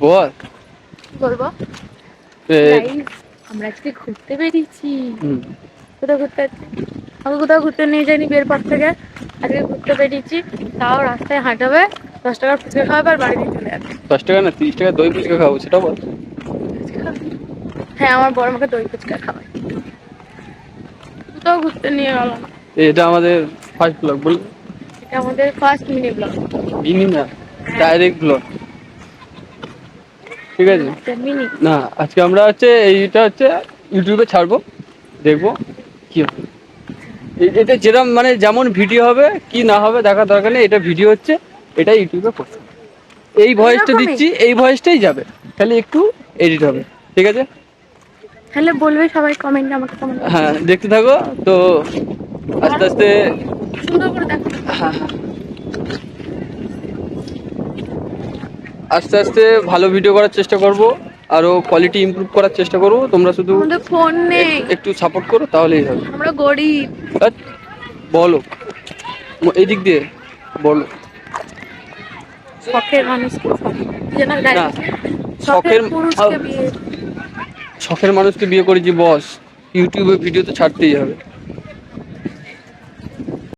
বল। বলবো গাইস, আমরা আজকে ঘুরতে বেরিয়েছি। কোথাও ঘুরতে যাচ্ছি? আমাকে কোথাও ঘুরতে নিয়ে যায়নি বিয়ের পর থেকে। আজকে ঘুরতে বেরিয়েছি, তাও রাস্তায় হাঁটাবে, 10 টাকার ফুচকা খাওয়াবে আর বাড়ি দিয়ে চলে যাবে। 10 টাকা না 30 টাকা দই ফুচকা খাবো, সেটা বল। হ্যাঁ, আমার বড় আমাকে দই ফুচকা খাওয়ায়। কোথাও ঘুরতে নিয়ে গেল না। এটা আমাদের ফার্স্ট ব্লগ বল। এটা আমাদের ফার্স্ট মিনি ব্লগ। মিনি না, ডাইরেক্ট ব্লগ। ঠিক আছে মিনি। না, আজকে আমরা হচ্ছে এইটা হচ্ছে ইউটিউবে ছাড়বো, দেখবো কি হবে। এটা যেরকম মানে যেমন ভিডিও হবে কি না হবে দেখার দরকার নেই, এটা ভিডিও হচ্ছে, এটা ইউটিউবে করতে হবে। এই ভয়েসটা এরকমই। দিচ্ছি, এই ভয়েসটাই যাবে, খালি একটু এডিট হবে। ঠিক আছে, তাহলে বলবে সবাই কমেন্টে, আমাকে কমেন্ট হ্যাঁ দেখতে থাকো তো। আস্তে আস্তে সুন্দর করে দেখো। হ্যাঁ হ্যাঁ, আস্তে আস্তে ভালো ভিডিও করার চেষ্টা করব, আরো কোয়ালিটি ইমপ্রুভ করার চেষ্টা করব। তোমরা শুধু আমাদের ফোন নেই, একটু সাপোর্ট করো তাহলেই হবে। আমরা গরিব। ধ্যাৎ, বলো এই দিক দিয়ে বলো। শখের মানুষকে না, শখের পুরুষকে বিয়ে। শখের মানুষকে বিয়ে করেছি বস, ইউটিউবে ভিডিও তো ছাড়তেই হবে।